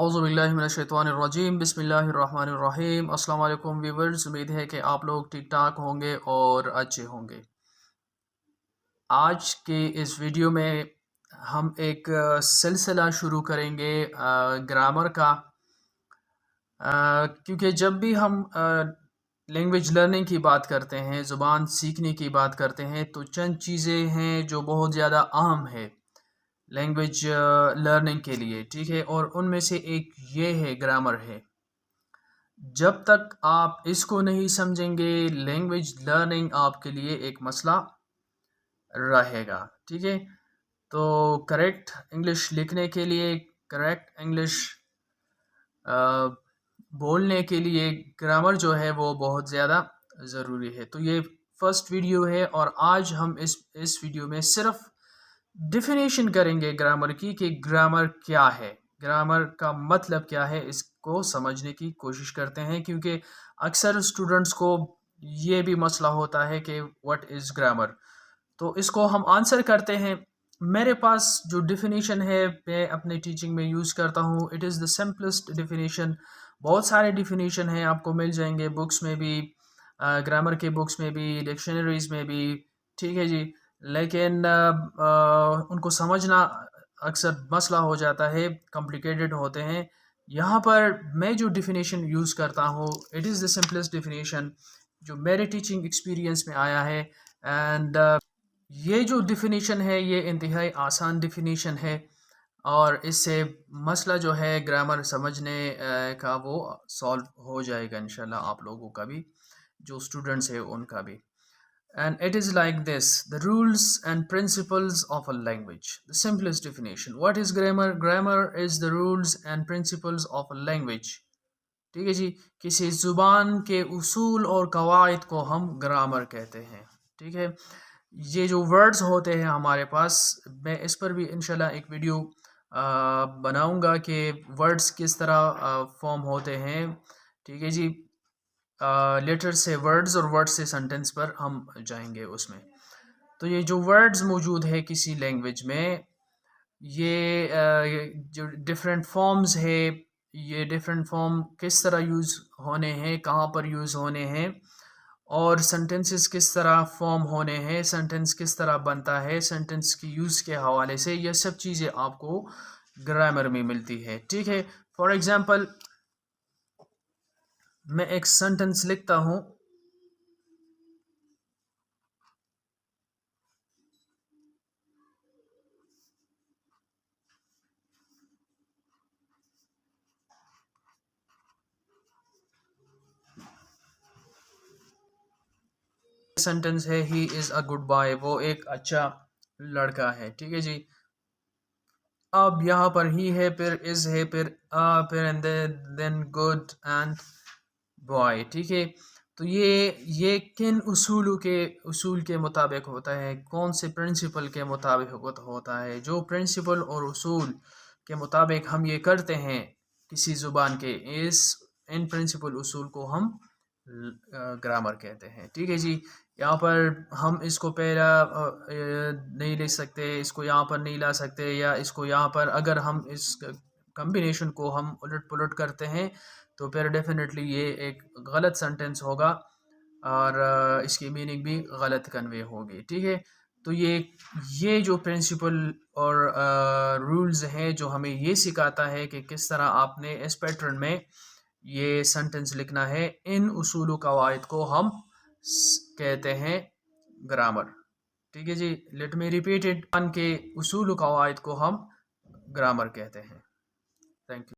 अऊज़ु बिल्लाहि मिनश्शैतानिर्रजीम बिस्मिल्लाहिर्रहमानिर्रहीम। अस्सलाम वालेकुम व्यूवर्स, उम्मीद है कि आप लोग ठीक ठाक होंगे और अच्छे होंगे। आज के इस वीडियो में हम एक सिलसिला शुरू करेंगे ग्रामर का, क्योंकि जब भी हम लैंग्वेज लर्निंग की बात करते हैं, ज़ुबान सीखने की बात करते हैं, तो चंद चीज़ें हैं जो बहुत ज़्यादा अहम है लैंग्वेज लर्निंग के लिए, ठीक है। और उनमें से एक ये है, ग्रामर है। जब तक आप इसको नहीं समझेंगे, लैंग्वेज लर्निंग आपके लिए एक मसला रहेगा, ठीक है। तो करेक्ट इंग्लिश लिखने के लिए, करेक्ट इंग्लिश बोलने के लिए ग्रामर जो है वो बहुत ज़्यादा ज़रूरी है। तो ये फर्स्ट वीडियो है और आज हम इस वीडियो में सिर्फ डिफिनेशन करेंगे ग्रामर की, कि ग्रामर क्या है, ग्रामर का मतलब क्या है, इसको समझने की कोशिश करते हैं। क्योंकि अक्सर स्टूडेंट्स को ये भी मसला होता है कि व्हाट इज़ ग्रामर। तो इसको हम आंसर करते हैं। मेरे पास जो डिफिनेशन है मैं अपने टीचिंग में यूज़ करता हूँ, it is the simplest definition. बहुत सारे डिफिनेशन हैं, आपको मिल जाएंगे बुक्स में भी, ग्रामर के बुक्स में भी, डिक्शनरीज में भी, ठीक है जी। लेकिन उनको समझना अक्सर मसला हो जाता है, कॉम्प्लिकेटेड होते हैं। यहाँ पर मैं जो डिफिनेशन यूज़ करता हूँ, it is the simplest definition जो मेरे टीचिंग एक्सपीरियंस में आया है। एंड ये जो डिफिनीशन है ये इंतहाई आसान डिफिनीशन है और इससे मसला जो है ग्रामर समझने का वो सॉल्व हो जाएगा इंशाल्लाह, आप लोगों का भी, जो स्टूडेंट्स है उनका भी। And it is like this: the rules and principles of a language. The simplest definition. What is grammar? Grammar is the rules and principles of a language. ठीक है जी। किसी ज़ुबान के उसूल और कवायद को हम ग्रामर कहते हैं, ठीक है। ये जो वर्ड्स होते हैं हमारे पास, मैं इस पर भी इंशाल्लाह एक वीडियो बनाऊंगा कि वर्ड्स किस तरह फॉर्म होते हैं, ठीक है जी। लेटर से वर्ड्स और वर्ड्स से सेंटेंस पर हम जाएंगे उसमें। तो ये जो वर्ड्स मौजूद है किसी लैंग्वेज में, ये जो डिफरेंट फॉर्म्स है, ये डिफरेंट फॉर्म किस तरह यूज़ होने हैं, कहाँ पर यूज़ होने हैं, और सेंटेंसेस किस तरह फॉर्म होने हैं, सेंटेंस किस तरह बनता है, सेंटेंस की यूज़ के हवाले से, ये सब चीज़ें आपको ग्रामर में मिलती है, ठीक है। फॉर एग्ज़ाम्पल, मैं एक सेंटेंस लिखता हूँ, सेंटेंस है he is a good boy, वो एक अच्छा लड़का है, ठीक है जी। अब यहाँ पर ही है, फिर इज़ है, फिर फिर and then good and boy, ठीक है। तो ये किन उसूल के मुताबिक होता है, कौन से प्रिंसिपल के मुताबिक होता है। जो प्रिंसिपल और उसूल के मुताबिक हम ये करते हैं किसी ज़ुबान के, इन प्रिंसिपल उसूल को हम ग्रामर कहते हैं, ठीक है जी। यहाँ पर हम इसको पहला नहीं ले सकते, इसको यहाँ पर नहीं ला सकते, या इसको यहाँ पर अगर हम इस कम्बिनेशन को हम उलट पुलट करते हैं तो फिर डेफिनेटली ये एक गलत सेंटेंस होगा और इसकी मीनिंग भी गलत कन्वे होगी, ठीक है। तो ये जो प्रिंसिपल और रूल्स हैं जो हमें ये सिखाता है कि किस तरह आपने इस पैटर्न में ये सेंटेंस लिखना है, इन उसूल कवायद को हम कहते हैं ग्रामर, ठीक है जी। लेट मी रिपीट इट, के उसूल कवायद को हम ग्रामर कहते हैं। Thank you.